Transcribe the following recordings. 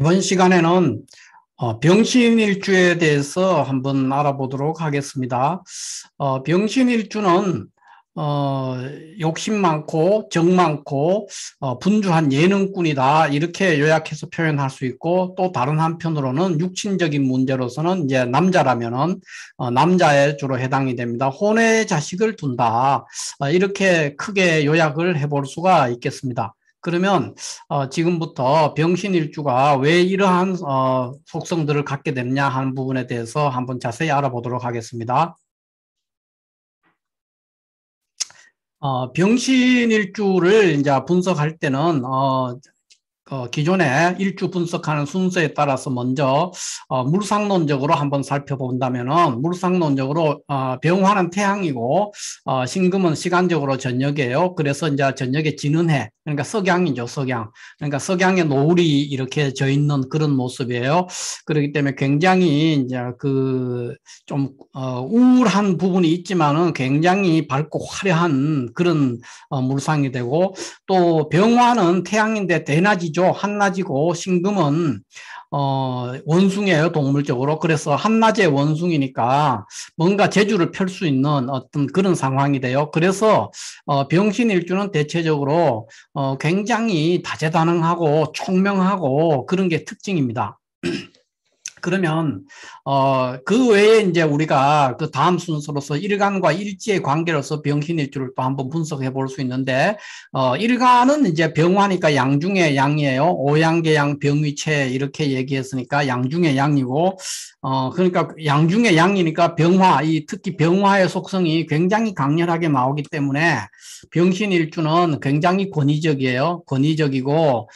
이번 시간에는 병신일주에 대해서 한번 알아보도록 하겠습니다. 병신일주는 어, 욕심 많고 정 많고 분주한 예능꾼이다 이렇게 요약해서 표현할 수 있고, 또 다른 한편으로는 육친적인 문제로서는 이제 남자라면은 남자에 주로 해당이 됩니다. 혼외 자식을 둔다, 이렇게 크게 요약을 해볼 수가 있겠습니다. 그러면 지금부터 병신일주가 왜 이러한 속성들을 갖게 되느냐 하는 부분에 대해서 한번 자세히 알아보도록 하겠습니다. 병신일주를 이제 분석할 때는 기존에 일주 분석하는 순서에 따라서 먼저 물상론적으로 한번 살펴본다면은, 물상론적으로 병화는 태양이고 신금은 시간적으로 저녁이에요. 그래서 이제 저녁에 지는 해, 그러니까 석양이죠, 석양. 그러니까 석양에 노을이 이렇게 져 있는 그런 모습이에요. 그렇기 때문에 굉장히 이제 그 좀 우울한 부분이 있지만은 굉장히 밝고 화려한 그런 물상이 되고, 또 병화는 태양인데 대낮이죠. 한낮이고, 신금은 원숭이에요, 동물적으로. 그래서 한낮의 원숭이니까 뭔가 재주를 펼 수 있는 어떤 그런 상황이 돼요. 그래서 병신일주는 대체적으로 굉장히 다재다능하고 총명하고 그런 게 특징입니다. 그러면 그 외에 이제 우리가 그 다음 순서로서 일간과 일지의 관계로서 병신일주를 또 한번 분석해 볼 수 있는데, 일간은 이제 병화니까 양중의 양이에요. 오양계양 병위체 이렇게 얘기했으니까 양중의 양이고, 그러니까 양중의 양이니까 병화, 이 특히 병화의 속성이 굉장히 강렬하게 나오기 때문에 병신일주는 굉장히 권위적이에요. 권위적이고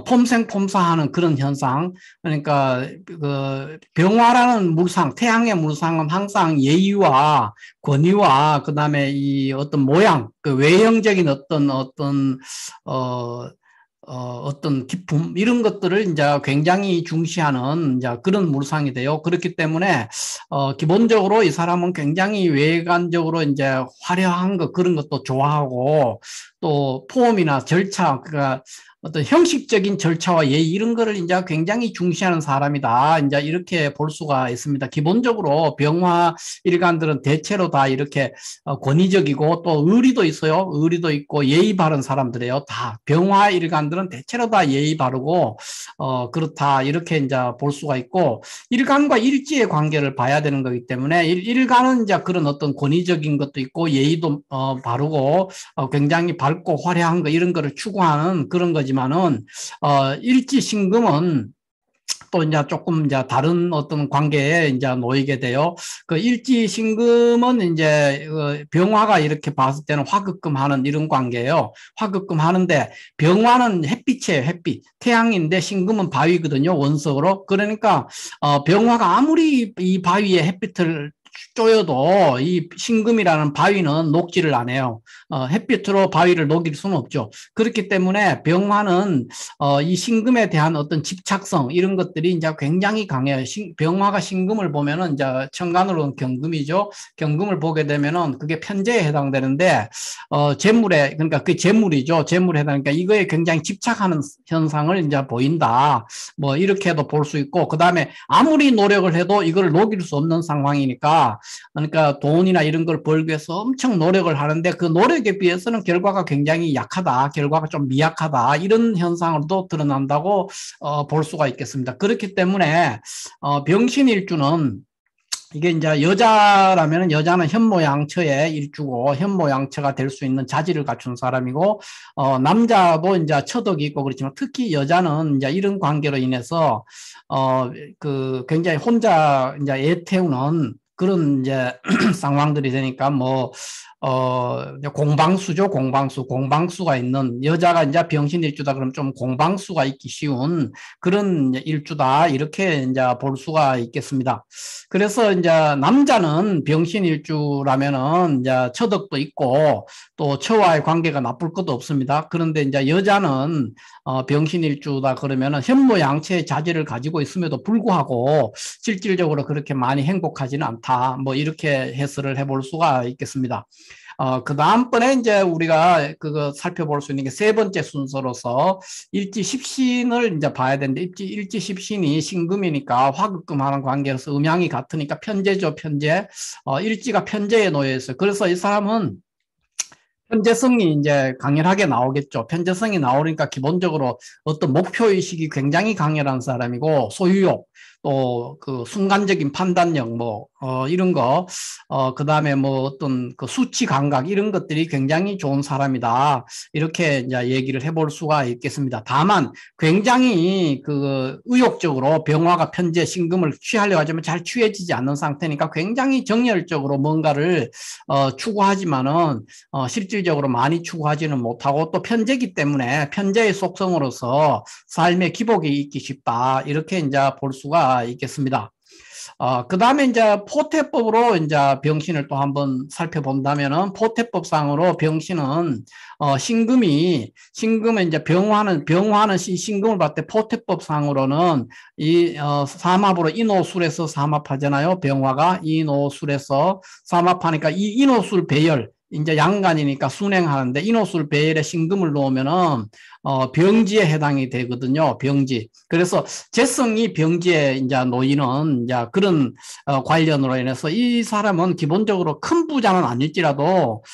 폼생폼사하는 그런 현상. 그러니까 그 병화라는 물상, 태양의 물상은 항상 예의와 권위와 그다음에 이 어떤 모양, 그 외형적인 어떤 기품 이런 것들을 이제 굉장히 중시하는 이제 그런 물상이 돼요. 그렇기 때문에 기본적으로 이 사람은 굉장히 외관적으로 이제 화려한 거 그런 것도 좋아하고, 또 폼이나 절차, 그러니까 어떤 형식적인 절차와 예의 이런 거를 이제 굉장히 중시하는 사람이다. 이제 이렇게 볼 수가 있습니다. 기본적으로 병화 일간들은 대체로 다 이렇게 권위적이고, 또 의리도 있어요. 의리도 있고 예의 바른 사람들이에요. 다 병화 일간들은 대체로 다 예의 바르고 그렇다 이렇게 이제 볼 수가 있고, 일간과 일지의 관계를 봐야 되는 거기 때문에 일간은 이제 그런 어떤 권위적인 것도 있고 예의도 바르고 굉장히 밝고 화려한 거 이런 거를 추구하는 그런 거지만은 일지 신금은 또 이제 조금 이제 다른 어떤 관계에 이제 놓이게 돼요. 그 일지 신금은 이제 병화가 이렇게 봤을 때는 화급금 하는 이런 관계예요. 화급금 하는데 병화는 햇빛이에요, 햇빛. 태양인데 신금은 바위거든요, 원석으로. 그러니까 병화가 아무리 이 바위에 햇빛을 쪼여도 이 신금이라는 바위는 녹지를 안 해요. 햇빛으로 바위를 녹일 수는 없죠. 그렇기 때문에 병화는 이 신금에 대한 어떤 집착성 이런 것들이 이제 굉장히 강해요. 병화가 신금을 보면은 이제 천간으로는 경금이죠. 경금을 보게 되면은 그게 편재에 해당되는데 재물에, 그러니까 그 재물이죠. 재물에 해당하니까 이거에 굉장히 집착하는 현상을 이제 보인다. 뭐 이렇게도 볼 수 있고, 그 다음에 아무리 노력을 해도 이걸 녹일 수 없는 상황이니까, 그러니까 돈이나 이런 걸 벌기 위해서 엄청 노력을 하는데 그 노력에 비해서는 결과가 굉장히 약하다, 결과가 좀 미약하다 이런 현상으로도 드러난다고 볼 수가 있겠습니다. 그렇기 때문에 병신일주는 이게 이제 여자라면 여자는 현모양처의 일주고 현모양처가 될 수 있는 자질을 갖춘 사람이고, 남자도 이제 처덕이 있고 그렇지만 특히 여자는 이제 이런 관계로 인해서 그 굉장히 혼자 이제 애 태우는 그런 이제 상황들이 되니까 공방수죠, 공방수. 공방수가 있는 여자가 이제 병신일주다 그러면 좀 공방수가 있기 쉬운 그런 일주다. 이렇게 이제 볼 수가 있겠습니다. 그래서 이제 남자는 병신일주라면은 이제 처덕도 있고 또 처와의 관계가 나쁠 것도 없습니다. 그런데 이제 여자는 병신일주다 그러면은 현모양처의 자질을 가지고 있음에도 불구하고 실질적으로 그렇게 많이 행복하지는 않다. 뭐 이렇게 해설을 해볼 수가 있겠습니다. 그 다음번에 이제 우리가 그거 살펴볼 수 있는 게 세 번째 순서로서 일지 십신을 이제 봐야 되는데 일지 십신이 신금이니까 화급금하는 관계에서 음양이 같으니까 편재죠, 편재. 일지가 편재에 놓여 있어요. 그래서 이 사람은 편재성이 이제 강렬하게 나오겠죠. 편재성이 나오니까 기본적으로 어떤 목표의식이 굉장히 강렬한 사람이고, 소유욕, 또 그 순간적인 판단력, 이런 거, 그 다음에 뭐 어떤 그 수치 감각, 이런 것들이 굉장히 좋은 사람이다. 이렇게 이제 얘기를 해볼 수가 있겠습니다. 다만, 굉장히 그 의욕적으로 병화가 편재, 신금을 취하려고 하지만 잘 취해지지 않는 상태니까 굉장히 정열적으로 뭔가를 추구하지만은 실질적으로 많이 추구하지는 못하고 또 편재기 때문에 편재의 속성으로서 삶의 기복이 있기 쉽다. 이렇게 이제 볼 수가 있겠습니다. 그 다음에 이제 포태법으로 이제 병신을 또 한번 살펴본다면은 포태법상으로 병신은 신금은 이제 병화는 신금을 봤을 때 포태법상으로는 삼합으로 인오술에서 삼합하잖아요. 병화가 인오술에서 삼합하니까 이 인오술 배열 이제 양간이니까 순행하는데 인오술 배열에 신금을 놓으면은 병지에 해당이 되거든요. 병지. 그래서 재성이 병지에 이제 놓이는 이제 그런 관련으로 인해서 이 사람은 기본적으로 큰 부자는 아닐지라도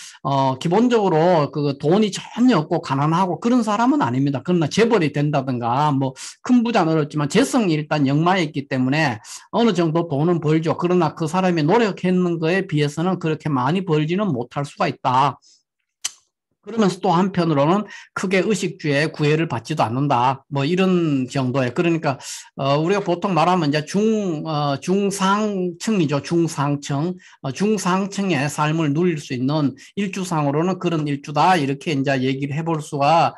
기본적으로 그 돈이 전혀 없고 가난하고 그런 사람은 아닙니다. 그러나 재벌이 된다든가 뭐 큰 부자는 어렵지만 재성이 일단 역마에 있기 때문에 어느 정도 돈은 벌죠. 그러나 그 사람이 노력했는 거에 비해서는 그렇게 많이 벌지는 못할 수가 있다. 그러면서 또 한편으로는 크게 의식주에 구애를 받지도 않는다. 뭐 이런 정도에 그러니까 우리가 보통 말하면 이제 중상층이죠. 중상층. 중상층의 삶을 누릴 수 있는 일주상으로는 그런 일주다. 이렇게 이제 얘기를 해볼 수가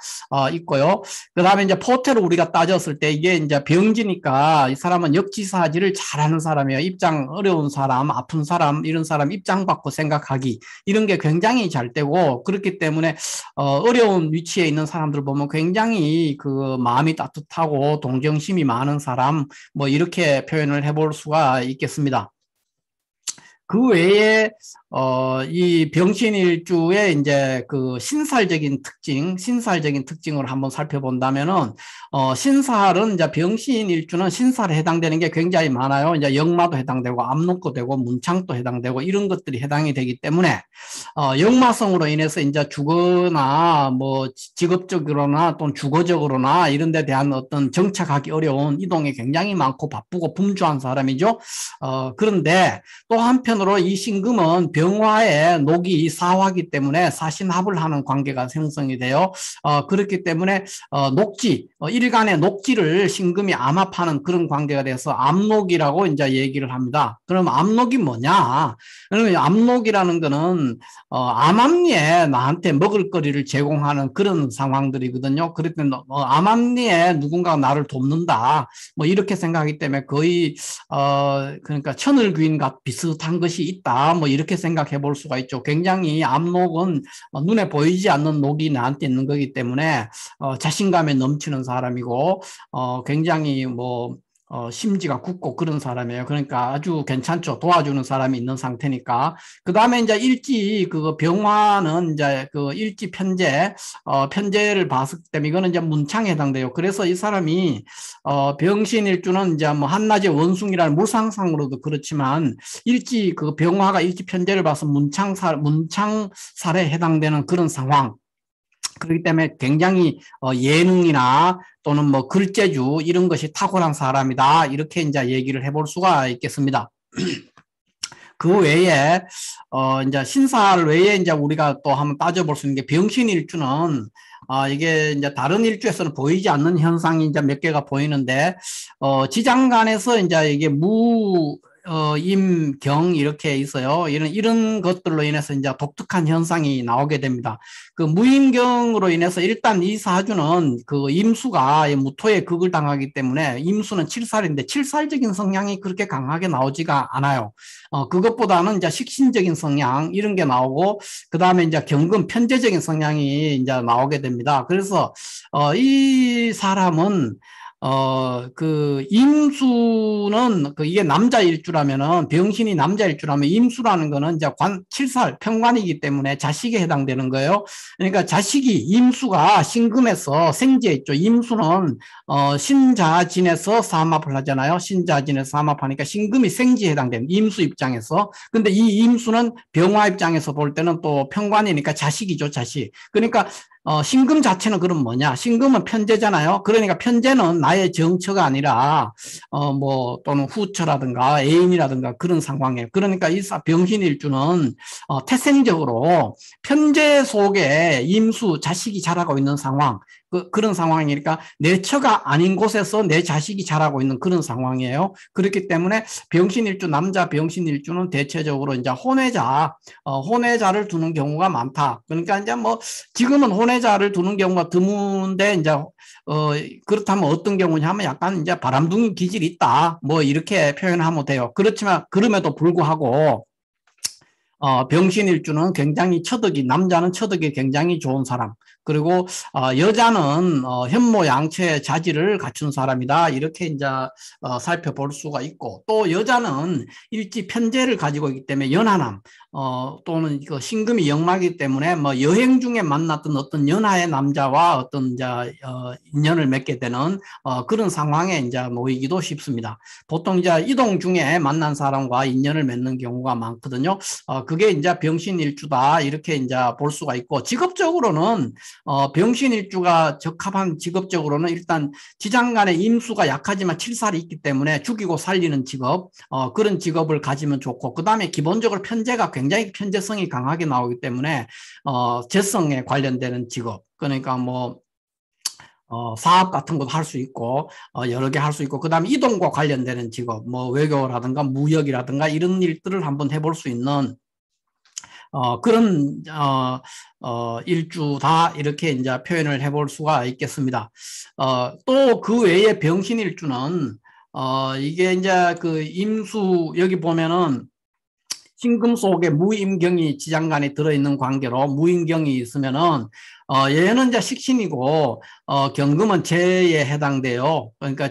있고요. 그다음에 이제 포태로 우리가 따졌을 때 이게 이제 병지니까 이 사람은 역지사지를 잘하는 사람이에요. 입장 어려운 사람, 아픈 사람 이런 사람 입장 받고 생각하기 이런 게 굉장히 잘 되고 그렇기 때문에 어려운 위치에 있는 사람들 보면 굉장히 그 마음이 따뜻하고 동정심이 많은 사람 뭐 이렇게 표현을 해볼 수가 있겠습니다. 그 외에 이 병신일주의 이제 그 신살적인 특징을 한번 살펴본다면은 신살은 이제 병신일주는 신살에 해당되는 게 굉장히 많아요. 이제 역마도 해당되고 압록도 되고 문창도 해당되고 이런 것들이 해당이 되기 때문에 역마성으로 인해서 이제 주거나 뭐 직업적으로나 또는 주거적으로나 이런 데 대한 어떤 정착하기 어려운 이동이 굉장히 많고 바쁘고 분주한 사람이죠. 그런데 또 한편으로 이 신금은 병화에 녹이 사화기 때문에 사신합을 하는 관계가 형성이 돼요. 그렇기 때문에 녹지, 일간의 녹지를 신금이 암합하는 그런 관계가 돼서 암록이라고 이제 얘기를 합니다. 그럼 암록이 뭐냐? 그러면 암록이라는 거는 암암리에 나한테 먹을 거리를 제공하는 그런 상황들이거든요. 그럴 때 암암리에 누군가가 나를 돕는다. 뭐 이렇게 생각하기 때문에 거의 그러니까 천을귀인과 비슷한 것이 있다. 뭐 이렇게 생각해 볼 수가 있죠. 굉장히 암록은 눈에 보이지 않는 녹이 나한테 있는 거기 때문에 자신감에 넘치는 사람이고 굉장히 뭐 심지가 굳고 그런 사람이에요. 그러니까 아주 괜찮죠. 도와주는 사람이 있는 상태니까. 그 다음에 이제 일지, 그 병화는 이제 그 일지 편제를 봤을 때 이거는 이제 문창에 해당돼요. 그래서 이 사람이, 병신일주는 이제 뭐 한낮의 원숭이라는 물상상으로도 그렇지만 일지 그 병화가 일지 편제를 봐서 문창살에 해당되는 그런 상황. 그렇기 때문에 굉장히 예능이나 또는 뭐 글재주 이런 것이 탁월한 사람이다. 이렇게 이제 얘기를 해볼 수가 있겠습니다. 그 외에 이제 신살 외에 이제 우리가 또 한번 따져볼 수 있는 게 병신일주는 이게 이제 다른 일주에서는 보이지 않는 현상이 이제 몇 개가 보이는데 지장간에서 이제 이게 임경 이렇게 있어요. 이런 것들로 인해서 이제 독특한 현상이 나오게 됩니다. 그 무임경으로 인해서 일단 이 사주는 그 임수가 무토의 극을 당하기 때문에 임수는 칠살인데 칠살적인 성향이 그렇게 강하게 나오지가 않아요. 그것보다는 이제 식신적인 성향 이런 게 나오고 그 다음에 이제 경금 편재적인 성향이 이제 나오게 됩니다. 그래서 이 사람은 그 임수는 그 이게 남자 일주라면은 병신이 남자 일주라면 임수라는 거는 이제 칠살 편관이기 때문에 자식에 해당되는 거예요. 그러니까 자식이 임수가 신금에서 생지에 있죠. 임수는 신자진에서 삼합을 하잖아요. 신자진에서 삼합하니까 신금이 생지에 해당되는 임수 입장에서. 근데 이 임수는 병화 입장에서 볼 때는 또 편관이니까 자식이죠, 자식. 그러니까 신금 자체는 그럼 뭐냐? 신금은 편재잖아요. 그러니까 편재는 나의 정처가 아니라, 뭐, 또는 후처라든가 애인이라든가 그런 상황이에요. 그러니까 이 병신일주는, 태생적으로 편재 속에 임수, 자식이 자라고 있는 상황, 그런 상황이니까 내 처가 아닌 곳에서 내 자식이 자라고 있는 그런 상황이에요. 그렇기 때문에 병신일주, 남자 병신일주는 대체적으로 이제 혼외자를 두는 경우가 많다. 그러니까 이제 뭐, 지금은 혼외자를 두는 경우가 드문데, 이제, 그렇다면 어떤 경우냐 하면 약간 이제 바람둥이 기질이 있다. 뭐, 이렇게 표현하면 돼요. 그렇지만, 그럼에도 불구하고, 병신일주는 굉장히 남자는 처덕이 굉장히 좋은 사람. 그리고, 여자는, 현모양처의 자질을 갖춘 사람이다. 이렇게 이제, 살펴볼 수가 있고, 또 여자는 일지 편재를 가지고 있기 때문에 연하남, 또는 그 신금이 역마이기 때문에 뭐 여행 중에 만났던 어떤 연하의 남자와 어떤 이제, 인연을 맺게 되는, 그런 상황에 이제 놓이기도 쉽습니다. 보통 이제 이동 중에 만난 사람과 인연을 맺는 경우가 많거든요. 그게 이제 병신일주다 이렇게 이제 볼 수가 있고 직업적으로는 병신일주가 적합한 직업적으로는 일단 지장간의 임수가 약하지만 칠살이 있기 때문에 죽이고 살리는 직업 그런 직업을 가지면 좋고 그 다음에 기본적으로 편재가 굉장히 편재성이 강하게 나오기 때문에 재성에 관련되는 직업 그러니까 뭐 사업 같은 것도 할 수 있고, 여러 개 할 수 있고, 그 다음에 이동과 관련되는 직업, 뭐 외교라든가 무역이라든가 이런 일들을 한번 해볼 수 있는, 그런, 일주다, 이렇게 이제 표현을 해볼 수가 있겠습니다. 또 그 외에 병신일주는, 이게 이제 그 임수, 여기 보면은, 신금 속에 무임경이 지장간에 들어있는 관계로 무임경이 있으면은 얘는 이제 식신이고 경금은 재에 해당돼요. 그러니까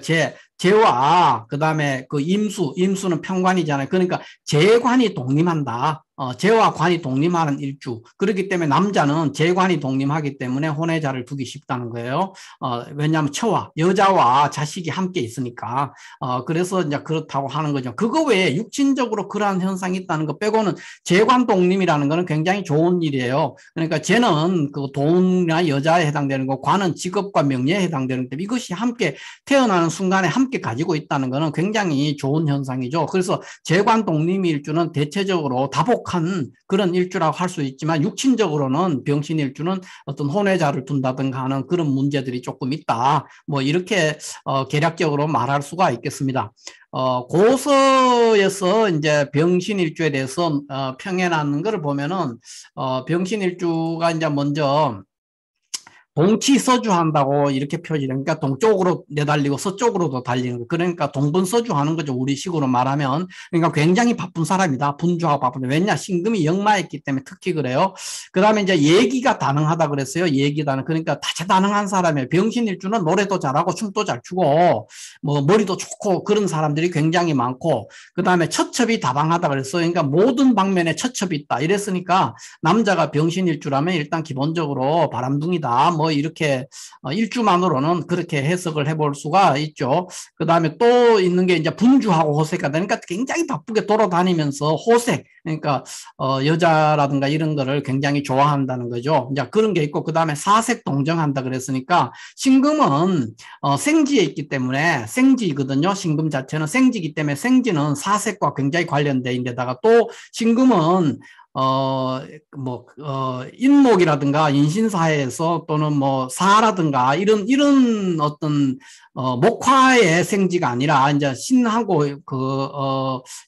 재와 그다음에 그 임수는 편관이잖아요. 그러니까 재관이 독립한다. 재와 관이 독립하는 일주. 그렇기 때문에 남자는 재관이 독립하기 때문에 혼외자를 두기 쉽다는 거예요. 왜냐하면 처와 여자와 자식이 함께 있으니까. 그래서 이제 그렇다고 하는 거죠. 그거 외에 육신적으로 그러한 현상이 있다는 것 빼고는 재관 독립이라는 거는 굉장히 좋은 일이에요. 그러니까 재는 그 돈이나 여자에 해당되는 거, 관은 직업과 명예에 해당되는 것 이것이 함께 태어나는 순간에 함께 가지고 있다는 거는 굉장히 좋은 현상이죠. 그래서 재관 독립 일주는 대체적으로 다복한 그런 일주라고 할 수 있지만 육신적으로는 병신 일주는 어떤 혼외자를 둔다든가 하는 그런 문제들이 조금 있다. 뭐 이렇게 개략적으로 말할 수가 있겠습니다. 고서에서 이제 병신일주에 대해서 평해놨는 것을 보면은 병신일주가 이제 먼저 동치서주한다고 이렇게 표시를 그러니까 동쪽으로 내달리고 서쪽으로도 달리는 거 그러니까 동분서주하는 거죠 우리식으로 말하면 그러니까 굉장히 바쁜 사람이다 분주하고 바쁜데 왜냐 신금이 역마했기 때문에 특히 그래요 그 다음에 이제 예기가 다능하다 그랬어요 예기다능 그러니까 다재다능한 사람이에요 병신일주는 노래도 잘하고 춤도 잘 추고 뭐 머리도 좋고 그런 사람들이 굉장히 많고 그 다음에 처첩이 다방하다 그랬어요 그러니까 모든 방면에 처첩이 있다 이랬으니까 남자가 병신일주라면 일단 기본적으로 바람둥이다 뭐 이렇게 일주만으로는 그렇게 해석을 해볼 수가 있죠. 그 다음에 또 있는 게 이제 분주하고 호색하다. 그러니까 굉장히 바쁘게 돌아다니면서 호색, 그러니까 여자라든가 이런 거를 굉장히 좋아한다는 거죠. 이제 그런 게 있고 그 다음에 사색 동정한다 그랬으니까 신금은 생지에 있기 때문에 생지거든요. 신금 자체는 생지이기 때문에 생지는 사색과 굉장히 관련돼 있는데다가 또 신금은 인목이라든가 인신사회에서 또는 뭐 사라든가 이런 어떤, 목화의 생지가 아니라 이제 신하고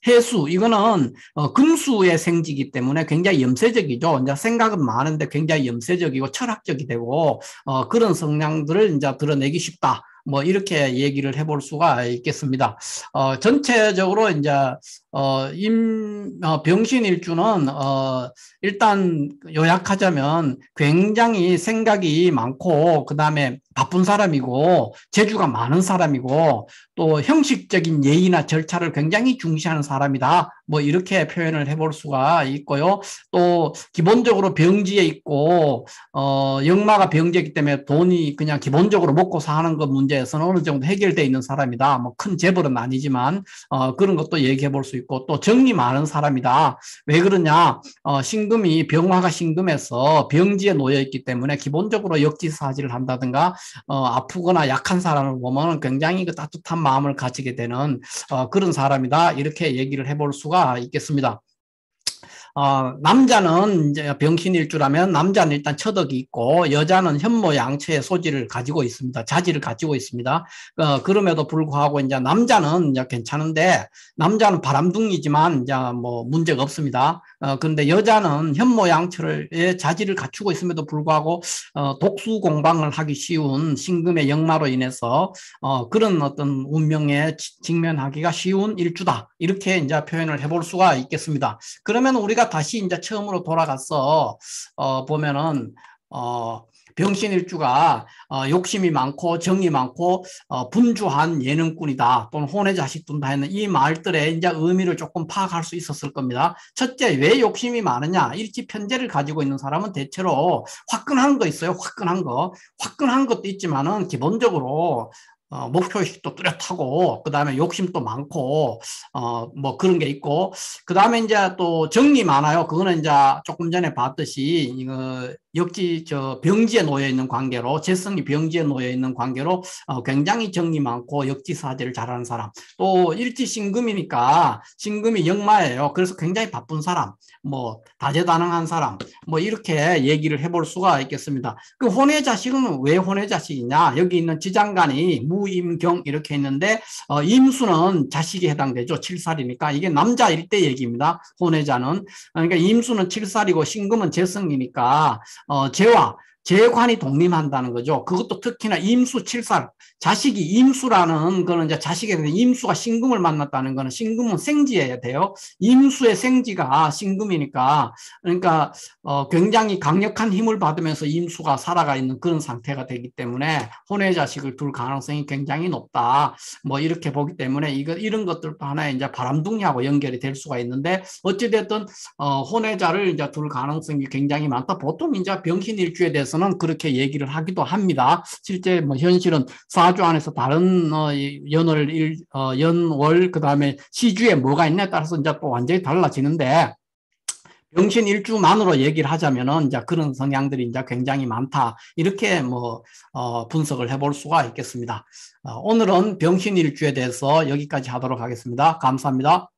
해수, 이거는, 금수의 생지이기 때문에 굉장히 염세적이죠. 이제 생각은 많은데 굉장히 염세적이고 철학적이 되고, 그런 성향들을 이제 드러내기 쉽다. 뭐 이렇게 얘기를 해볼 수가 있겠습니다. 전체적으로 이제 병신일주는, 일단 요약하자면 굉장히 생각이 많고, 그 다음에 바쁜 사람이고, 재주가 많은 사람이고, 또 형식적인 예의나 절차를 굉장히 중시하는 사람이다. 뭐 이렇게 표현을 해볼 수가 있고요. 또 기본적으로 병지에 있고, 역마가 병지이기 때문에 돈이 그냥 기본적으로 먹고 사는 것 문제에서는 어느 정도 해결되어 있는 사람이다. 뭐 큰 재벌은 아니지만, 그런 것도 얘기해 볼 수 있고, 또 정이 많은 사람이다. 왜 그러냐? 신금이 병화가 신금에서 병지에 놓여 있기 때문에 기본적으로 역지사지를 한다든가, 아프거나 약한 사람을 보면 굉장히 그 따뜻한 마음을 가지게 되는 그런 사람이다. 이렇게 얘기를 해볼 수가 있겠습니다. 남자는 이제 병신일주라면 남자는 일단 처덕이 있고 여자는 현모양처의 소질을 가지고 있습니다. 자질을 가지고 있습니다. 그럼에도 불구하고 이제 남자는 이제 괜찮은데 남자는 바람둥이지만 이제 뭐 문제가 없습니다. 그런데 여자는 현모양처의 자질을 갖추고 있음에도 불구하고 독수 공방을 하기 쉬운 신금의 역마로 인해서 그런 어떤 운명에 직면하기가 쉬운 일주다. 이렇게 이제 표현을 해볼 수가 있겠습니다. 그러면 우리가 다시 이제 처음으로 돌아가서 보면은 병신일주가 욕심이 많고 정이 많고 분주한 예능꾼이다 또는 혼의 자식 둔다 했는 이 말들의 이제 의미를 조금 파악할 수 있었을 겁니다. 첫째, 왜 욕심이 많으냐? 일지편재를 가지고 있는 사람은 대체로 화끈한 거 있어요. 화끈한 것도 있지만은 기본적으로 목표의식도 뚜렷하고, 그 다음에 욕심도 많고, 뭐 그런 게 있고, 그 다음에 이제 또 정이 많아요. 그거는 이제 조금 전에 봤듯이, 이거 병지에 놓여 있는 관계로, 재성이 병지에 놓여 있는 관계로, 굉장히 정이 많고, 역지사지를 잘하는 사람. 또 일지 신금이니까, 신금이 역마예요. 그래서 굉장히 바쁜 사람, 뭐, 다재다능한 사람, 뭐 이렇게 얘기를 해볼 수가 있겠습니다. 그 혼의 자식은 왜 혼의 자식이냐? 여기 있는 지장간이 무임경 이렇게 있는데 임수는 자식에 해당되죠. 7살이니까 이게 남자일 때 얘기입니다. 혼외자는. 그러니까 임수는 7살이고 신금은 재성이니까 재관이 독립한다는 거죠. 그것도 특히나 임수 7살, 자식이 임수라는 거는 이제 자식에 대한 임수가 신금을 만났다는 거는 신금은 생지해야 돼요. 임수의 생지가 신금이니까 그러니까 굉장히 강력한 힘을 받으면서 임수가 살아가 있는 그런 상태가 되기 때문에 혼외 자식을 둘 가능성이 굉장히 높다. 뭐 이렇게 보기 때문에 이런 것들도 하나의 이제 바람둥이하고 연결이 될 수가 있는데 어찌됐든 혼외자를 이제 둘 가능성이 굉장히 많다. 보통 이제 병신일주에 대해서는 그렇게 얘기를 하기도 합니다. 실제 뭐 현실은 사주 안에서 다른 연월 그다음에 시주에 뭐가 있냐에 따라서 이제 또 완전히 달라지는데 병신일주만으로 얘기를 하자면은 이제 그런 성향들이 이제 굉장히 많다. 이렇게 뭐 분석을 해볼 수가 있겠습니다. 오늘은 병신일주에 대해서 여기까지 하도록 하겠습니다. 감사합니다.